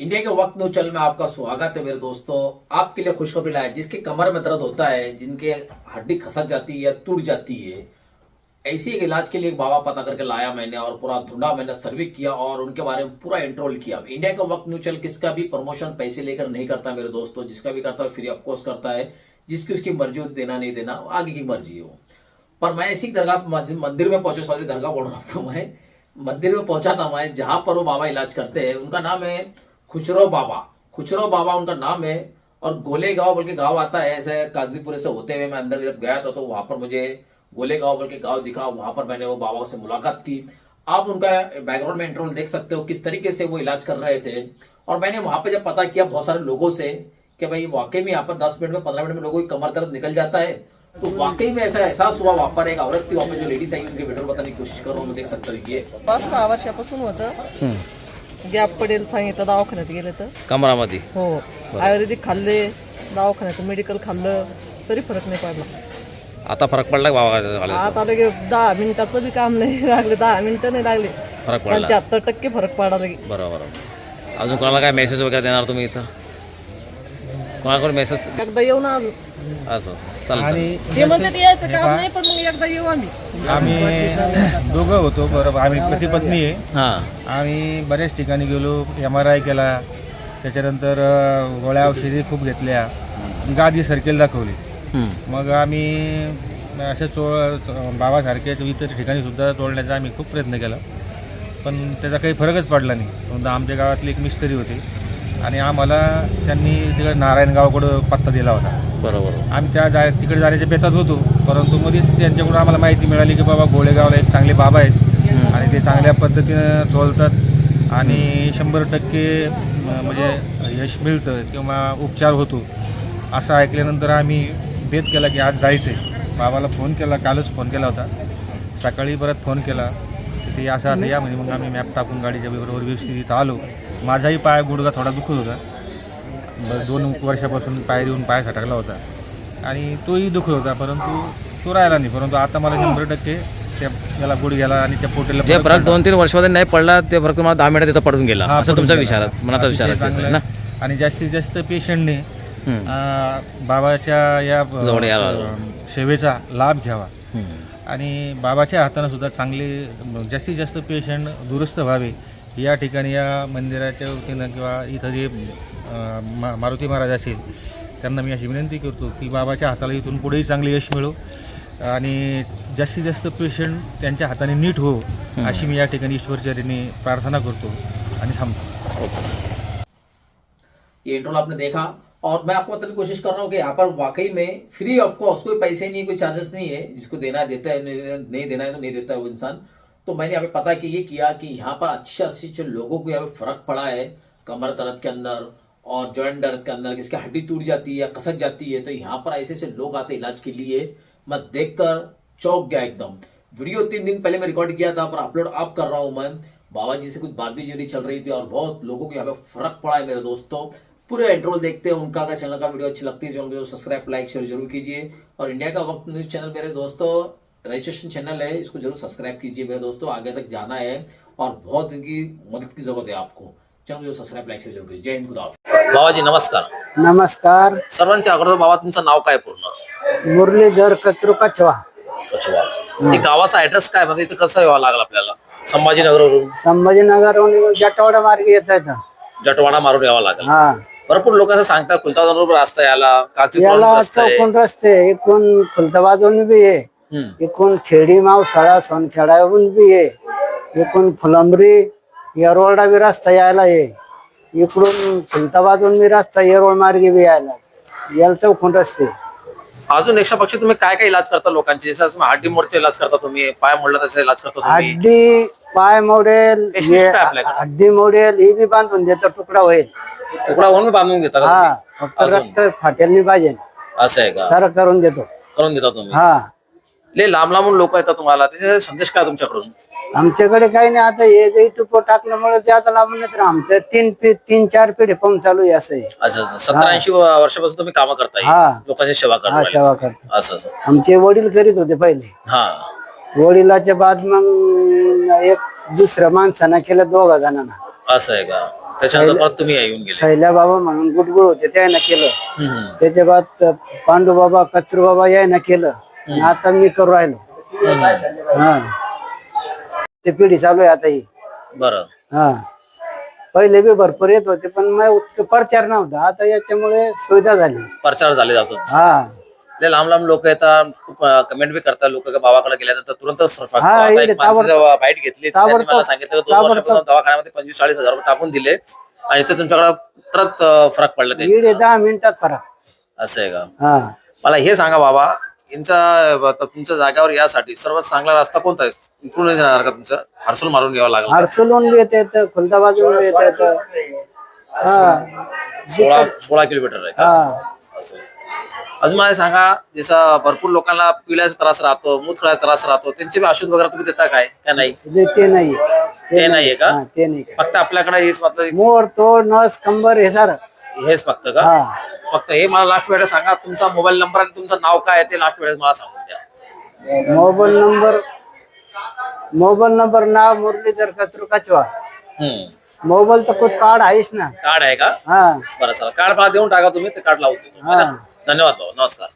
India के वक्त news channel में आपका स्वागत है मेरे दोस्तों। आपके लिए खुशखबरी लाया, जिसके कमर में दर्द होता है, जिनके हड्डी खसक जाती है या टूट जाती है, ऐसे एक इलाज के लिए एक बाबा पता करके लाया मैंने और पूरा ढूंढा, मैंने सर्वे किया और उनके बारे में पूरा इंट्रोल किया। इंडिया का वक्त न्यूज चैनल किसका भी प्रमोशन पैसे लेकर नहीं करता मेरे दोस्तों, जिसका भी करता है फ्री ऑफ कॉस्ट करता है, जिसकी उसकी मर्जी हो, देना नहीं देना आगे की मर्जी हो। पर मैं ऐसी दरगाह मंदिर में पहुंचे, सॉरी दरगाह बोल रहा हूँ, मैं मंदिर में पहुंचा था मैं, जहां पर वो बाबा इलाज करते हैं। उनका नाम है खुचरो बाबा, खुचरो बाबा उनका नाम है। और गोले गांव बोल के गांव आता है, ऐसे कागजीपुरे से होते हुए मैं अंदर जब गया था तो वहां पर मुझे गोले गांव बोल के गांव दिखा। वहां पर मैंने वो बाबा से मुलाकात की। आप उनका बैकग्राउंड में इंट्रोल देख सकते हो किस तरीके से वो इलाज कर रहे थे। और मैंने वहां पर जब पता किया बहुत सारे लोगों से कि भाई वाकई में यहाँ पर 10 मिनट में 15 मिनट में लोगों की कमर दर्द निकल जाता है, तो वाकई में ऐसा एहसास हुआ। वहां पर एक औरत थी, वहां पे जो लेडीज आई, उनके वीडियो बताने की कोशिश कर रहा हूँ, देख सकते हो। ये 5-6 वर्षापासून होतं, गॅप पडेल सांगितलं, दवाखान्यात गेले तर कमरामध्ये हो आयुर्वेदिक खाल्ले, दवाखान्याचं मेडिकल खाल्लं तरी फरक नाही पडला। आता फरक पडला का बाबा? आता लगे 10 मिनिटाचं बी काम नाही लागले, 10 मिनिटं नाही लागले, फरक पडला 75% फरक पडला लगे। बरोबर। अजून कोणाला काय मेसेज वगैरे देणार तुम्ही इथं? कोणाकडे मेसेज? एकदा येऊ ना अजून, असं चालतं। ते म्हणते ते यायचं काम नाही, पण मग एकदा येऊ आम्ही दोघं होतो, बरोबर। आम्ही पती पत्नी आहे। हां, आम्ही बऱ्याच ठिकाणी गेलो, MRI केला, त्याच्यानंतर गोळ्या औषधी खूप घेतल्या, गादी सर्कल दाखवली। मग आम्ही असे बाबासारखे इतर ठिकाणी सुद्धा तोडण्याचा आम्ही खूप प्रयत्न केला, पण त्याचा काही फरकच पडला नाही। समजा आमच्या गावातले एक मिस्त्री होते आणि आम्हाला त्यांनी तिकडे नारायणगावकडं पत्ता दिला होता। बरोबर। आम्ही तिकडे जाण्याच्या बेतात होतो, परंतु मध्येच त्यांच्याकडून आम्हाला माहिती मिळाली की बाबा गोळेगावला एक चांगले बाबा आहेत आणि ते चांगल्या पद्धतीनं चोलतात आणि 100% म्हणजे यश मिळतं किंवा उपचार होतो, असं ऐकल्यानंतर आम्ही बेत केला की आज जायचं आहे। बाबाला फोन केला, कालच फोन केला होता, सकाळी परत फोन केला की ते असं या, म्हणजे मग आम्ही मॅप टाकून गाडीच्या बरोबर व्यवस्थित इथं आलो। माझाही पाय गुडघा थोडा दुखत होता, 2 वर्षापासून पाय देऊन पाय सटकला होता आणि तोही दुखत होता, परंतु तो राहिला नाही। परंतु आता मला 100% त्या याला गुडघ्याला आणि त्या पोटेला जे फरक 2-3 वर्षामध्ये नाही पडला, ते फरक तुम्हाला 10 मिनिटात तिथं पडून गेला, असं तुमचा विचारात मनात विचारायचं असेल ना। आणि जास्तीत जास्त पेशंटने बाबाच्या या सेवेचा लाभ घ्यावा आणि बाबाच्या हाताने सुद्धा चांगले जास्तीत जास्त पेशंट दुरुस्त व्हावे। या ठिकाणी या मंदिराच्या वतीनं किंवा इथं जे मारुती महाराज असेल त्यांना मी अशी विनंती करतो की बाबाच्या हाताला इथून पुढेही चांगले यश मिळो आणि जास्तीत जास्त पेशंट त्यांच्या हाताने नीट हो, अशी मी या ठिकाणी ईश्वरचरणी प्रार्थना करतो आणि थांबतो। ये इंट्रोल आपने देखा और मैं आपको बताने की कोशिश कर रहा हूँ कि यहाँ पर वाकई में फ्री ऑफ कॉस्ट, कोई पैसे नहीं, कोई चार्जेस नहीं है। जिसको देना देता है, नहीं देना है तो नहीं देता है वो इंसान। तो मैंने यहाँ पे पता कि ये किया कि यहाँ पर अच्छे जो लोगों को यहाँ पे फर्क पड़ा है कमर दर्द के अंदर और जॉइंट दर्द के अंदर, किसकी हड्डी टूट जाती है या कसक जाती है, तो यहाँ पर ऐसे लोग आते इलाज के लिए। मैं देखकर चौंक गया एकदम। वीडियो 3 दिन पहले मैं रिकॉर्ड किया था, पर अपलोड अब कर रहा हूँ मैं। बाबा जी से कुछ बात भी जरूरी चल रही थी और बहुत लोगों को यहाँ पे फर्क पड़ा है मेरे दोस्तों। पूरे इंट्रोल देखते हैं उनका। अगर चैनल का वीडियो अच्छी लगती है चैनल को सब्सक्राइब लाइक शेयर जरूर कीजिए। और इंडिया का वक्त न्यूज चैनल मेरे दोस्तों रजिस्ट्रेशन चैनल है, इसको जरूर सब्सक्राइब कीजिए मेरे दोस्तों। आगे तक जाना है और बहुत इनकी मदद की जरूरत है आपको। चैनल को सब्सक्राइब लाइक शेयर जरूर कीजिए। जय हिंद, खुदा हाफिज। बाबाजी नमस्कार। नमस्कार। सर्वांच्या अगोदर बाबा तुमचं नाव काय पूर्ण? मुरलीधर कचरू कचवा। अच्छा, ते गावाचा ऍड्रेस काय, म्हणजे इथं कसं यावं लागलं आपल्याला? संभाजीनगरवरून? संभाजीनगरहून जटवाडा मार्गे येत आहेत। जटवाडा मारून यावं लागलं। हा, भरपूर लोक असं सांगतात खुलताबाद रस्ता याला, याला चौकोन रस्ते, एकूण खुलताबादहून बी आहे, एकूण खेडी मावसाळा सोनखेडाहून बी आहे, एकूण फुलंबरी येरोळा बी रस्ता यायला आहे, इकडून खुलताबादहून बी रस्ता येरोळ मार्गे बी यायला, याला चौकोन रस्ते। अजून याच्यापेक्षा तुम्ही काय काय इलाज करता लोकांचे? जसं तुम्ही हड्डी मोडचे इलाज करता, तुम्ही पाय मोडला त्याचा इलाज करता तुम्ही? हड्डी पाय मोडेल, Specialist आहे आपल्याकडे? हड्डी मोडेल हे बी बांधून देतो, तुकडा होईल। तुकडा होऊन बांधून घेता का हा, तुम्ही? फक्त रक्त फाटेल नाही पाहिजे, असं आहे का? सारं करून देतो। करून देता तुम्ही? हा, लय लांब लांबून लोक येतात तुम्हाला, त्याचा संदेश काय तुमच्याकडून? आमच्याकडे काही नाही, आता हे युट्यूब टाकल्यामुळे ते आता लांबून येत आमचं 3-4 पिढी पाहून चालू आहे असं आहे। अच्छा, 70-80 वर्षापासून तुम्ही काम करताय, हा, लोकांची सेवा हा, करताय? सेवा करतो। असं असं। आमचे वडील करीत होते पहिले, हा, वडिलाच्या बाद मग एक दुसऱ्या माणसानं केलं, 2 जणांना। असं आहे का? त्याच्यानंतर परत तुम्ही येऊन गेले. सैल्या बाबा म्हणून गुडगुड होते त्यानं केलं. हम्म. त्याच्या बाद पांडू बाबा कचरू बाबा यायनं केलं आणि आता मी करू राहिलो. हा ते पिढी चालू आहे आता ही. बरं. हा पहिले बी भरपूर येत होते पण मग उतकं प्रचार नव्हता. आता याच्यामुळे सुविधा झाली. प्रचार झाले जातो. हा लांब लांब लोक येतात, खूप कमेंट बी करतात लोक बाबाकडे गेल्यानंतर तुरंत हा, इकडे बाईट घेतली. त्यांनी मला सांगितलं 2 वर्षापासून दवाखान्यामध्ये 25-40 हजार रुपये टाकून दिले आणि इथे तुमच्याकडे परत फरक पडला. ते इकडे 10 मिनिटात फरक. असं आहे का? हा मला हे सांगा बाबा, तुमच्या जागेवर यासाठी सर्वात चांगला रस्ता कोणता आहे? इकडून जाणार का तुमचं? हर्सूल मारून घ्यावं लागेल. हर्सुलून बी येत खुलताबाजून बी येत. हा 16 किलोमीटर आहे का? हा असं. अजून मला सांगा, जसं भरपूर लोकांना पिल्याचा त्रास राहतो, मूतखळ्याचा त्रास राहतो, त्यांचे बी औषध वगैरे तुम्ही देता काय का नाही? ते नाही. ते नाहीये का? हा, ते नाही. फक्त आपल्याकडे हेच मात्र मोड तोड नस कंबर हे सारं. हेच फक्त का? हा फक्त हे मला लास्ट वेळेला सांगा, तुमचा मोबाईल नंबर आणि तुमचं नाव काय आहे ते लास्ट वेळेस मला सांगून द्या. मोबाईल नंबर नाव मुरलीधर कचरू कचवा. मोबाईल तर कुछ कार्ड आहेच ना. कार्ड आहे का? हा बरं, चला कार्ड मला देऊन टाका तुम्ही, ते कार्ड लावून देतो. धन्यवाद भाऊ, नमस्कार.